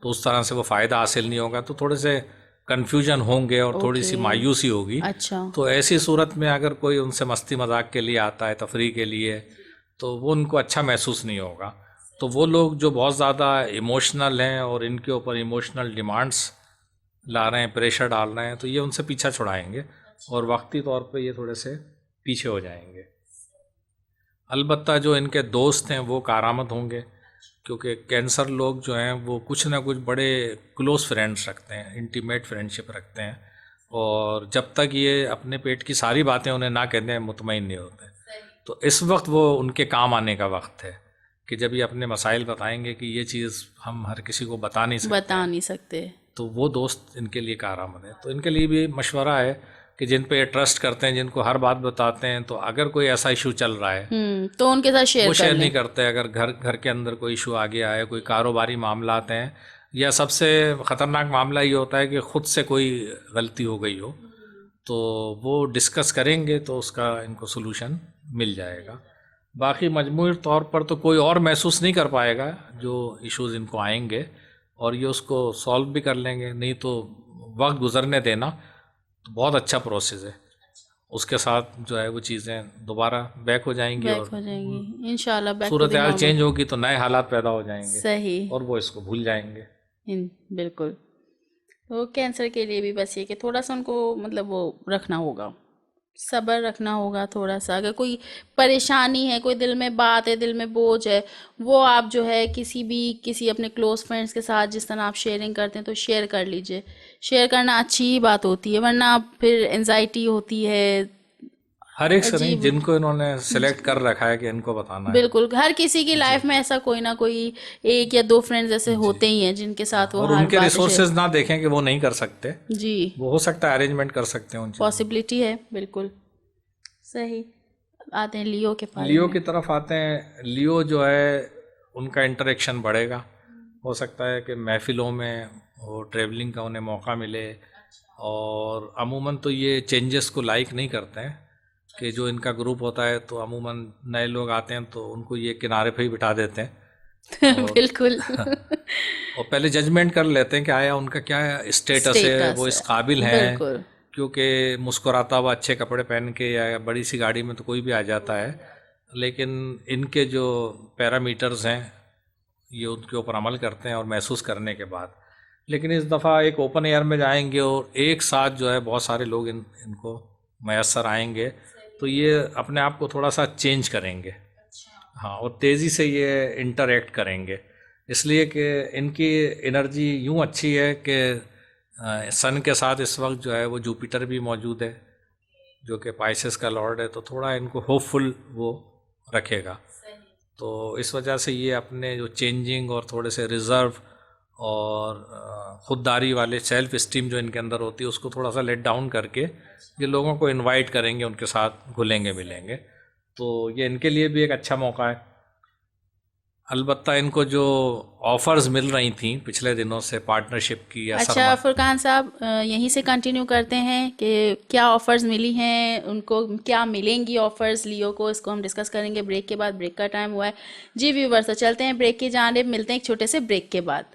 तो उस तरह से वो फ़ायदा हासिल नहीं होगा, तो थोड़े से कन्फ्यूजन होंगे और थोड़ी सी ओके, मायूसी होगी। अच्छा, तो ऐसी सूरत में अगर कोई उनसे मस्ती मजाक के लिए आता है, तफरीह के लिए, तो वो उनको अच्छा महसूस नहीं होगा। तो वो लोग जो बहुत ज़्यादा इमोशनल हैं और इनके ऊपर इमोशनल डिमांड्स ला रहे हैं, प्रेशर डाल रहे हैं, तो ये उनसे पीछा छुड़ाएंगे और वक्ती तौर पे ये थोड़े से पीछे हो जाएंगे। अलबत्ता जो इनके दोस्त हैं वो कारामद होंगे, क्योंकि कैंसर लोग जो हैं वो कुछ ना कुछ बड़े क्लोज़ फ्रेंड्स रखते हैं, इंटीमेट फ्रेंडशिप रखते हैं, और जब तक ये अपने पेट की सारी बातें उन्हें ना कहते हैं मुतमईन नहीं होते। तो इस वक्त वो उनके काम आने का वक्त है कि जब ये अपने मसाइल बताएंगे कि ये चीज़ हम हर किसी को बता नहीं सकते, बता नहीं सकते। तो वो दोस्त इनके लिए कारआमद है। तो इनके लिए भी मशवरा है कि जिन पे ये ट्रस्ट करते हैं, जिनको हर बात बताते हैं, तो अगर कोई ऐसा इशू चल रहा है तो उनके साथ वो शेयर कर शेयर लें। नहीं करते। अगर घर के अंदर कोई इशू आ गया है, कोई कारोबारी मामला आते हैं, या सबसे ख़तरनाक मामला ये होता है कि ख़ुद से कोई गलती हो गई हो, तो वो डिस्कस करेंगे तो उसका इनको सोल्यूशन मिल जाएगा। बाकी मजमूई तौर पर तो कोई और महसूस नहीं कर पाएगा जो इश्यूज़ इनको आएंगे, और ये उसको सॉल्व भी कर लेंगे। नहीं तो वक्त गुजरने देना तो बहुत अच्छा प्रोसेस है, उसके साथ जो है वो चीज़ें दोबारा बैक हो जाएंगी बैक और हो जाएंगी इंशाल्लाह, बैक टू सूरत द हाल नॉर्मल। चेंज होगी तो नए हालात पैदा हो जाएंगे सही। और वो इसको भूल जाएंगे। बिल्कुल। तो कैंसर के लिए भी बस ये कि थोड़ा सा उनको मतलब वो रखना होगा, सब्र रखना होगा थोड़ा सा। अगर कोई परेशानी है, कोई दिल में बात है, दिल में बोझ है, वो आप जो है किसी अपने क्लोज फ्रेंड्स के साथ जिस तरह आप शेयरिंग करते हैं तो शेयर कर लीजिए। शेयर करना अच्छी ही बात होती है, वरना फिर एंजाइटी होती है, हर एक से नहीं, अजीब। जिनको इन्होंने सेलेक्ट कर रखा है कि इनको बताना है। बिल्कुल, हर किसी की जी लाइफ में ऐसा कोई ना कोई 1 या 2 फ्रेंड्स ऐसे जी। होते ही हैं जिनके साथ वो और हर उनके बात शेयर। रिसोर्सेज ना देखें कि वो नहीं कर सकते, जी, वो हो सकता है अरेंजमेंट कर सकते हैं उन चीज़ों। पॉसिबिलिटी है, बिल्कुल सही। आते हैं लियो के बारे लियो में। की तरफ आते हैं। लियो जो है उनका इंटरेक्शन बढ़ेगा, हो सकता है कि महफिलों में वो ट्रैवलिंग का उन्हें मौका मिले, और अमूमन तो ये चेंजेस को लाइक नहीं करते हैं कि जो इनका ग्रुप होता है तो अमूमन नए लोग आते हैं तो उनको ये किनारे पे ही बिठा देते हैं और बिल्कुल। और पहले जजमेंट कर लेते हैं कि आया उनका क्या स्टेटस है, वो स्टेटस इस है, काबिल हैं, बिल्कुल। क्योंकि मुस्कुराता हुआ अच्छे कपड़े पहन के या बड़ी सी गाड़ी में तो कोई भी आ जाता है, लेकिन इनके जो पैरामीटर्स हैं ये उनके ऊपर अमल करते हैं और महसूस करने के बाद लेकिन इस दफ़ा एक ओपन एयर में जाएंगे और एक साथ जो है बहुत सारे लोग इनको मैसर आएंगे, तो ये अपने आप को थोड़ा सा चेंज करेंगे। हाँ, और तेज़ी से ये इंटरेक्ट करेंगे, इसलिए कि इनकी एनर्जी यूँ अच्छी है कि सन के साथ इस वक्त जो है वो जुपिटर भी मौजूद है, जो कि पाइसेस का लॉर्ड है, तो थोड़ा इनको होपफुल वो रखेगा। तो इस वजह से ये अपने जो चेंजिंग और थोड़े से रिज़र्व और खुददारी वाले सेल्फ इस्टीम जो इनके अंदर होती है उसको थोड़ा सा लेट डाउन करके ये लोगों को इनवाइट करेंगे, उनके साथ घुलेंगे मिलेंगे। तो ये इनके लिए भी एक अच्छा मौका है। अलबत्ता इनको जो ऑफ़र्स मिल रही थी पिछले दिनों से पार्टनरशिप की या अच्छा फुरकान साहब, यहीं से कंटिन्यू करते हैं कि क्या ऑफ़र्स मिली हैं उनको, क्या मिलेंगी ऑफ़र्स लियो को, इसको हम डिस्कस करेंगे ब्रेक के बाद। ब्रेक का टाइम हुआ है जी व्यूवर्स, तो चलते हैं ब्रेक की जानिब, मिलते हैं एक छोटे से ब्रेक के बाद।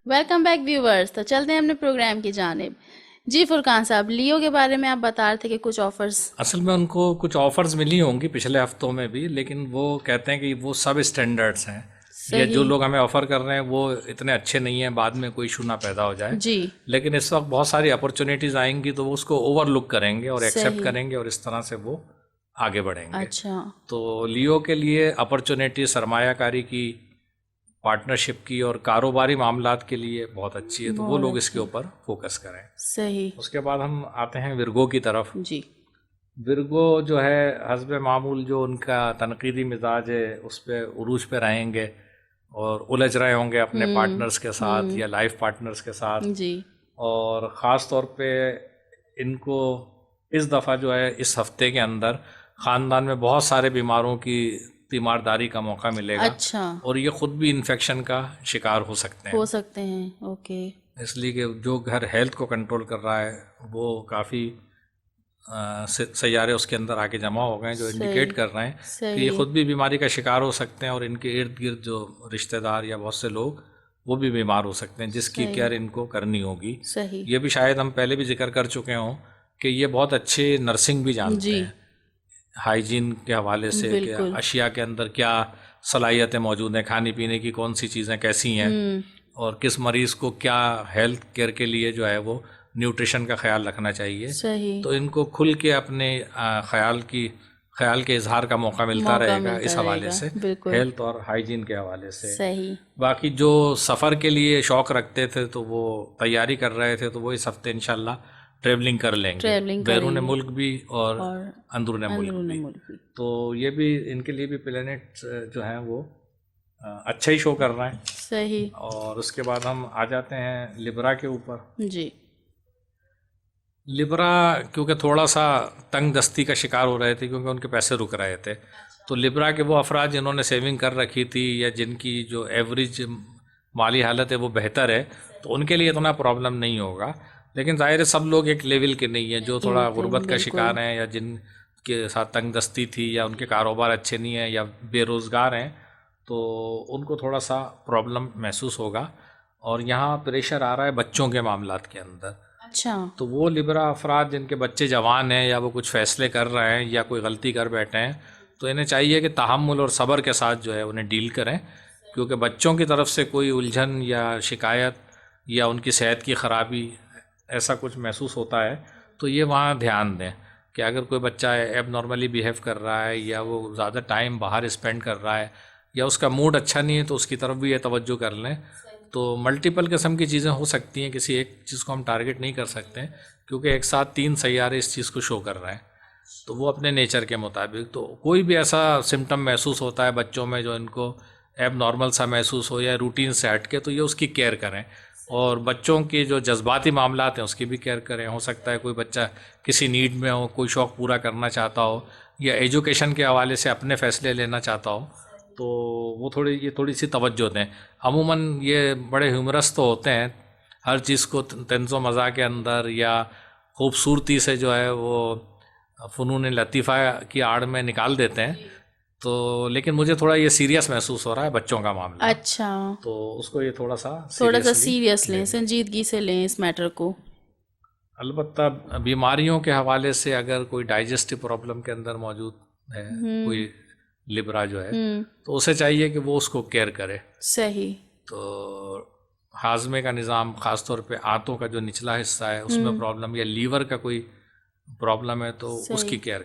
वेलकम बैक व्यूवर्स, तो चलते हैं अपने प्रोग्राम की जानिब। जी फुरकान साहब, लियो के बारे में आप बता रहे थे कि कुछ ऑफ़र्स। असल में उनको कुछ ऑफ़र्स मिली होंगी पिछले हफ्तों में भी, लेकिन वो कहते हैं कि वो सब स्टैंडर्ड्स हैं, या जो सही लोग हमें ऑफ़र कर रहे हैं वो इतने अच्छे नहीं हैं, बाद में कोई इशू ना पैदा हो जाए। जी। लेकिन इस वक्त बहुत सारी अपॉर्चुनिटीज़ आएंगी तो वो उसको ओवरलुक करेंगे और एक्सेप्ट सही। करेंगे और इस तरह से वो आगे बढ़ेंगे। अच्छा। तो लियो के लिए अपॉर्चुनिटी सरमायाकारी की, पार्टनरशिप की और कारोबारी मामलात के लिए बहुत अच्छी है, तो वो बहुत लोग अच्छी। इसके ऊपर फोकस करें। सही उसके बाद हम आते हैं विर्गो की तरफ। जी। विर्गो जो है हस्ब मामूल जो उनका तनकीदी मिजाज है उस पर उरूज पे रहेंगे और उलझ रहे होंगे अपने पार्टनर्स के साथ या लाइफ पार्टनर्स के साथ। जी। और ख़ास तौर पे इनको इस दफ़ा जो है इस हफ्ते के अंदर ख़ानदान में बहुत सारे बीमारों की तीमारदारी का मौका मिलेगा, अच्छा, और ये ख़ुद भी इन्फेक्शन का शिकार हो सकते हो हैं। सकते हैं। ओके। इसलिए कि जो घर हेल्थ को कंट्रोल कर रहा है वो काफ़ी सैयारे उसके अंदर आके जमा हो गए हैं जो इंडिकेट सही कर रहे हैं कि ये सही ख़ुद भी बीमारी का शिकार हो सकते हैं, और इनके इर्द गिर्द जो रिश्तेदार या बहुत से लोग वो भी बीमार हो सकते हैं, जिसकी केयर सही इनको करनी होगी। सही। ये भी शायद हम पहले भी जिक्र कर चुके हों कि ये बहुत अच्छे नर्सिंग भी जानते जी हैं, हाइजीन के हवाले से कि बिल्कुल। अशिया के अंदर क्या सलाहियतें मौजूद हैं, खाने पीने की कौन सी चीज़ें कैसी हैं, और किस मरीज़ को क्या हेल्थ केयर के लिए जो है वो न्यूट्रिशन का ख्याल रखना चाहिए। सही तो इनको खुल के अपने ख्याल के इजहार का मौका मिलता मौका रहेगा मिलता इस हवाले रहेगा। से, बिल्कुल हेल्थ और हाइजीन के हवाले से। सही। बाकी जो सफ़र के लिए शौक़ रखते थे तो वो तैयारी कर रहे थे, तो वो इस हफ्ते इंशाल्लाह ट्रैवलिंग कर लेंगे, ट्रैवलिंग बैरून करेंगे मुल्क भी और और अंदरून मुल्क अंदरून भी। मुल्क भी। तो ये भी इनके लिए भी प्लेनेट जो हैं वो अच्छा ही शो कर रहा है। सही और उसके बाद हम आ जाते हैं लिब्रा के ऊपर। जी। लिब्रा क्योंकि थोड़ा सा तंग दस्ती का शिकार हो रहे थे क्योंकि उनके पैसे रुक रहे थे, तो लिब्रा के वो अफराद जिन्होंने सेविंग कर रखी थी या जिनकी जो एवरेज माली हालत है वो बेहतर है, तो उनके लिए इतना प्रॉब्लम नहीं होगा। लेकिन ज़ाहिर है सब लोग एक लेवल के नहीं है, जो नहीं थोड़ा होते गुर्बत का बिल्कुल। शिकार हैं या जिनके साथ तंग दस्ती थी या उनके कारोबार अच्छे नहीं हैं या बेरोज़गार हैं, तो उनको थोड़ा सा प्रॉब्लम महसूस होगा। और यहाँ प्रेशर आ रहा है बच्चों के मामलात के अंदर। अच्छा तो वो लिब्रा अफराद जिनके बच्चे जवान हैं या वो कुछ फ़ैसले कर रहे हैं या कोई गलती कर बैठे हैं, तो इन्हें चाहिए कि तहम्मुल और सब्र के साथ जो है उन्हें डील करें, क्योंकि बच्चों की तरफ से कोई उलझन या शिकायत या उनकी सेहत की ख़राबी ऐसा कुछ महसूस होता है तो ये वहाँ ध्यान दें कि अगर कोई बच्चा एब नॉर्मली बिहेव कर रहा है या वो ज़्यादा टाइम बाहर स्पेंड कर रहा है या उसका मूड अच्छा नहीं है तो उसकी तरफ भी ये तवज्जो कर लें। तो मल्टीपल किस्म की चीज़ें हो सकती हैं, किसी एक चीज़ को हम टारगेट नहीं कर सकते हैं क्योंकि एक साथ 3 सैयारे इस चीज़ को शो कर रहे हैं, तो वो अपने नेचर के मुताबिक। तो कोई भी ऐसा सिम्टम महसूस होता है बच्चों में जो इनको एब नॉर्मल सा महसूस हो या रूटीन से हट के, तो ये उसकी केयर करें। और बच्चों के जो जज्बाती मामलात हैं उसकी भी केयर करें। हो सकता है कोई बच्चा किसी नीड में हो, कोई शौक़ पूरा करना चाहता हो या एजुकेशन के हवाले से अपने फ़ैसले लेना चाहता हो, तो वो थोड़ी सी तवज्जो दें। अमूमन ये बड़े ह्यूमरस तो होते हैं, हर चीज़ को तंज़ो मज़ाक के अंदर या खूबसूरती से जो है वो फ़नून लतीफ़ा की आड़ में निकाल देते हैं, तो लेकिन मुझे थोड़ा ये सीरियस महसूस हो रहा है बच्चों का मामला, अच्छा, तो उसको ये थोड़ा सा थोड़ा सा सीरियसली सीरियस लें, लें। संजीदगी से लें इस मैटर को। अलबत्ता बीमारियों के हवाले से अगर कोई डाइजेस्टिव प्रॉब्लम के अंदर मौजूद है, कोई लिब्रा जो है, तो उसे चाहिए कि वो उसको केयर करे। सही। तो हाजमे का निज़ाम, ख़ासतौर पे आंतों का जो निचला हिस्सा है उसमें प्रॉब्लम, या लीवर का कोई प्रॉब्लम है तो उसकी केयर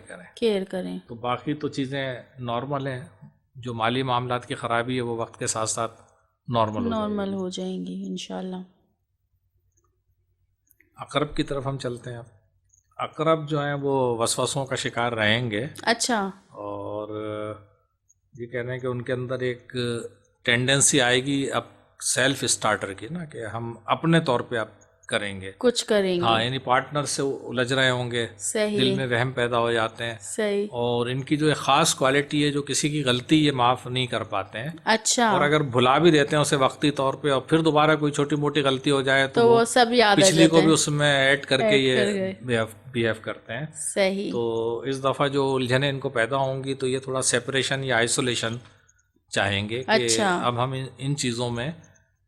करें। तो बाकी तो चीज़ें नॉर्मल हैं। जो माली मामलात की ख़राबी है वो वक्त के साथ साथ नॉर्मल हो जाएंगी इंशाल्लाह। अकरब की तरफ हम चलते हैं। अकरब जो है वो वसवसों का शिकार रहेंगे। अच्छा। और ये कह रहे हैं कि उनके अंदर एक टेंडेंसी आएगी अब सेल्फ स्टार्टर की ना, कि हम अपने तौर पे अब कुछ करेंगे। हाँ, यानी पार्टनर से उलझ रहे होंगे, सही। दिल में वहम पैदा हो जाते हैं। सही। और इनकी जो एक ख़ास क्वालिटी है, जो किसी की गलती ये माफ़ नहीं कर पाते हैं। अच्छा। और अगर भुला भी देते हैं उसे वक्ती तौर पे और फिर दोबारा कोई छोटी मोटी गलती हो जाए तो वो सब याद आ पिछली जाते को भी हैं। उसमें ऐड करके ये बिहेव करते हैं। सही। तो इस दफ़ा जो उलझने इनको पैदा होंगी तो ये थोड़ा सेपरेशन या आइसोलेशन चाहेंगे कि अब हम इन चीज़ों में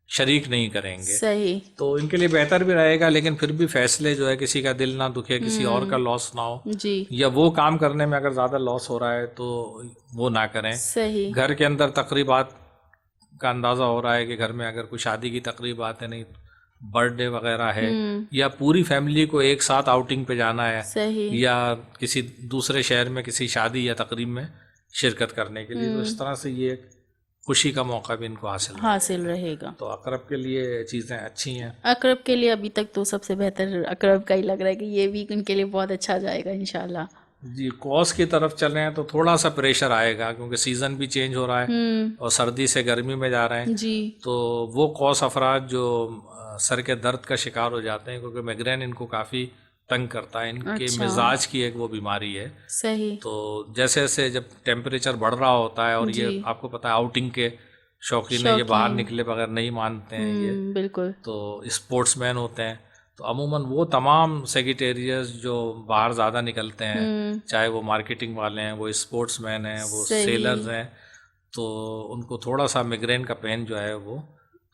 शरीक नहीं करेंगे। सही। तो इनके लिए बेहतर भी रहेगा, लेकिन फिर भी फैसले जो है किसी का दिल ना दुखे, किसी और का लॉस ना हो जी। या वो काम करने में अगर ज़्यादा लॉस हो रहा है तो वो ना करें। सही। घर के अंदर तकरीबात का अंदाज़ा हो रहा है कि घर में अगर कोई शादी की तकरीबात है, नहीं बर्थडे वगैरह है, या पूरी फैमिली को एक साथ आउटिंग पे जाना है, सही। या किसी दूसरे शहर में किसी शादी या तकरीब में शिरकत करने के लिए, तो इस तरह से ये खुशी का मौका भी इनको हासिल रहेगा। तो अकरब के लिए चीज़ें अच्छी हैं। अकरब के लिए अभी तक तो सबसे बेहतर अकरब का ही लग रहा है कि ये वीक उनके लिए बहुत अच्छा जाएगा इंशाल्लाह। जी, कॉस की तरफ चल रहे हैं तो थोड़ा सा प्रेशर आएगा, क्योंकि सीज़न भी चेंज हो रहा है और सर्दी से गर्मी में जा रहे हैं जी। तो वो कॉस अफराद जो सर के दर्द का शिकार हो जाते हैं, क्योंकि माइग्रेन इनको काफ़ी तंग करता है, इनके मिजाज की एक वो बीमारी है। सही। तो जैसे जैसे जब टेम्परेचर बढ़ रहा होता है और ये आपको पता है आउटिंग के शौकीन है, ये बाहर निकले बगैर नहीं मानते हैं ये, बिल्कुल। तो स्पोर्ट्समैन होते हैं, तो अमूमन वो तमाम सेक्रेटेरियस जो बाहर ज़्यादा निकलते हैं, चाहे वो मार्केटिंग वाले हैं, वो स्पोर्ट्समैन हैं, वो सेलर्स हैं, तो उनको थोड़ा सा माइग्रेन का पेन जो है वो,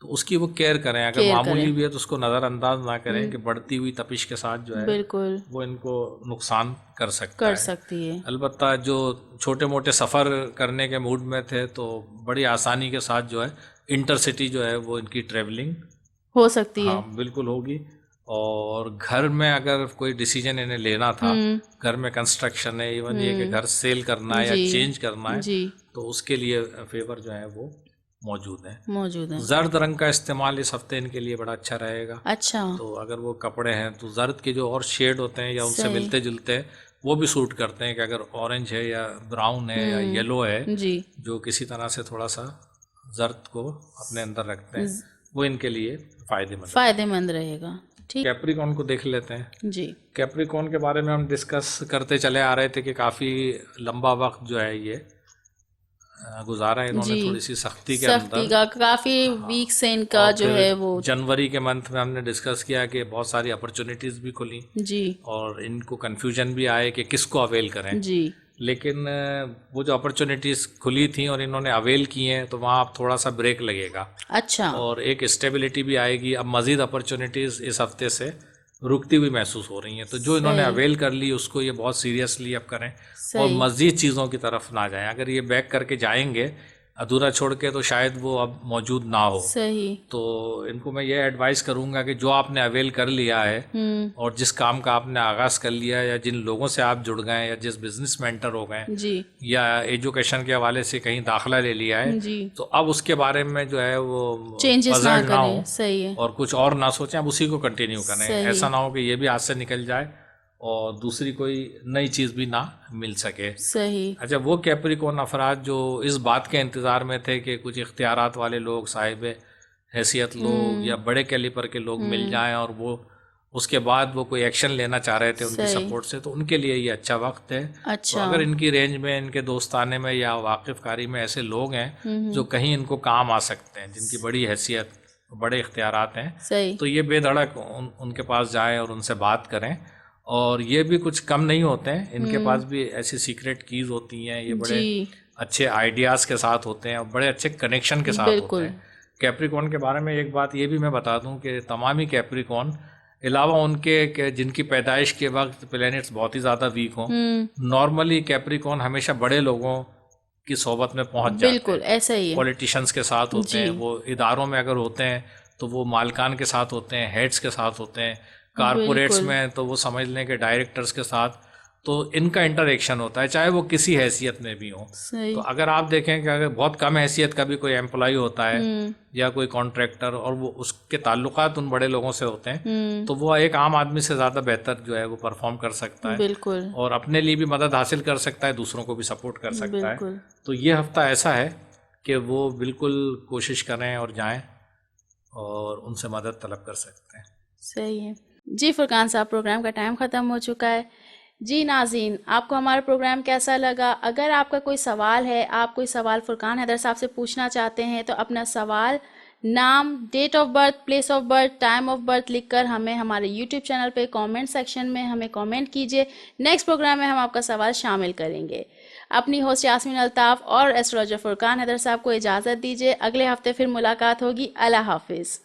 तो उसकी वो केयर करें। अगर मामूली भी है तो उसको नज़रअंदाज ना करें कि बढ़ती हुई तपिश के साथ जो है बिल्कुल वो इनको नुकसान कर सकती है। अलबत्ता जो छोटे मोटे सफ़र करने के मूड में थे तो बड़ी आसानी के साथ जो है इंटरसिटी जो है वो इनकी ट्रैवलिंग हो सकती है। हाँ, बिल्कुल होगी। और घर में अगर कोई डिसीजन इन्हें लेना था, घर में कंस्ट्रक्शन है, इवन ये कि घर सेल करना है या चेंज करना है, तो उसके लिए फेवर जो है वो मौजूद है। जर्द रंग का इस्तेमाल इस हफ्ते इनके लिए बड़ा अच्छा रहेगा। अच्छा। तो अगर वो कपड़े हैं तो जर्द के जो और शेड होते हैं या उनसे मिलते जुलते हैं वो भी सूट करते हैं, कि अगर ऑरेंज है या ब्राउन है या येलो है जी, जो किसी तरह से थोड़ा सा जर्द को अपने अंदर रखते हैं, वो इनके लिए फायदेमंद रहेगा। ठीक। कैप्रिकॉर्न को देख लेते हैं जी। कैप्रिकॉर्न के बारे में हम डिस्कस करते चले आ रहे थे कि काफ़ी लंबा वक्त जो है ये गुजारा इन्होंने थोड़ी सी सख्ती के अंदर, काफी वीक से इनका जो है वो जनवरी के मंथ में हमने डिस्कस किया कि बहुत सारी अपॉर्चुनिटीज भी खुली जी, और इनको कंफ्यूजन भी आए कि किसको अवेल करें जी। लेकिन वो जो अपॉर्चुनिटीज खुली थी और इन्होंने अवेल की हैं तो वहाँ अब थोड़ा सा ब्रेक लगेगा। अच्छा। और एक स्टेबिलिटी भी आएगी। अब मजीद अपॉर्चुनिटीज इस हफ्ते से रुकती हुई महसूस हो रही हैं, तो जो इन्होंने अवेल कर ली उसको ये बहुत सीरियसली अब करें और मज़ीद चीज़ों की तरफ ना जाएं। अगर ये बैक करके जाएंगे अधूरा छोड़ के तो शायद वो अब मौजूद ना हो। सही। तो इनको मैं ये एडवाइस करूंगा कि जो आपने अवेल कर लिया है और जिस काम का आपने आगाज़ कर लिया है या जिन लोगों से आप जुड़ गए या जिस बिजनेस मेंटर हो गए जी, या एजुकेशन के हवाले से कहीं दाखिला ले लिया है जी, तो अब उसके बारे में जो है वो चेंजेस ना हो सही है और कुछ और ना सोचें, अब उसी को कंटिन्यू करें। ऐसा ना हो कि ये भी हाथ से निकल जाए और दूसरी कोई नई चीज़ भी ना मिल सके। सही। अच्छा, वो कैप्रिकॉर्न अफराद जो इस बात के इंतज़ार में थे कि कुछ इख्तियारात वाले लोग, साहिब हैसियत लोग या बड़े कैलिपर के लोग मिल जाएं और वो उसके बाद वो कोई एक्शन लेना चाह रहे थे उनकी सपोर्ट से, तो उनके लिए ये अच्छा वक्त है। अच्छा। तो अगर इनकी रेंज में, इनके दोस्ताने में या वाकिफ़कारी में ऐसे लोग हैं जो कहीं इनको काम आ सकते हैं, जिनकी बड़ी हैसियत, बड़े इख्तियारात हैं, सही, तो ये बेधड़क उनके पास जाएं और उनसे बात करें। और ये भी कुछ कम नहीं होते हैं, इनके पास भी ऐसी सीक्रेट कीज होती हैं, ये बड़े अच्छे आइडियाज़ के साथ होते हैं और बड़े अच्छे कनेक्शन के साथ होते हैं। कैप्रिकॉर्न के बारे में एक बात ये भी मैं बता दूं कि तमामी कैप्रिकॉर्न अलावा उनके जिनकी पैदाइश के वक्त प्लैनेट्स बहुत ही ज़्यादा वीक हों, नॉर्मली कैप्रिकॉर्न हमेशा बड़े लोगों की सोबत में पहुंच जाते बिल्कुल हैं। ऐसा ही है। पॉलिटिशियंस के साथ होते हैं, जी वो इदारों में अगर होते हैं तो वो मालिकान के साथ होते हैं, हेड्स के साथ होते हैं, कारपोरेट्स बिल्कुल में तो वो समझ लें कि डायरेक्टर्स के साथ, तो इनका इंटरेक्शन होता है चाहे वो किसी हैसियत में भी हो। सही। तो अगर आप देखें कि अगर बहुत कम हैसियत का भी कोई एम्प्लॉय होता है या कोई कॉन्ट्रैक्टर और वो उसके ताल्लुकात उन बड़े लोगों से होते हैं, तो वो एक आम आदमी से ज़्यादा बेहतर जो है वो परफॉर्म कर सकता है बिल्कुल और अपने लिए भी मदद हासिल कर सकता है, दूसरों को भी सपोर्ट कर सकता है। बिल्कुल तो ये हफ्ता ऐसा है कि वो बिल्कुल कोशिश करें और जाएं और उनसे मदद तलब कर सकते हैं। सही है। जी फुरकान साहब, प्रोग्राम का टाइम ख़त्म हो चुका है। जी नाज़रीन, आपको हमारा प्रोग्राम कैसा लगा? अगर आपका कोई सवाल है, आप कोई सवाल फुरकान हैदर साहब से पूछना चाहते हैं, तो अपना सवाल, नाम, date of birth, place of birth, time of birth लिखकर हमें हमारे यूट्यूब चैनल पे कमेंट सेक्शन में हमें कमेंट कीजिए। नेक्स्ट प्रोग्राम में हम आपका सवाल शामिल करेंगे। अपनी होस्ट यास्मीन अल्ताफ़ और एस्ट्रोलॉजर फुरकान हैदर साहब को इजाज़त दीजिए। अगले हफ्ते फिर मुलाकात होगी। अल्लाह हाफिज़।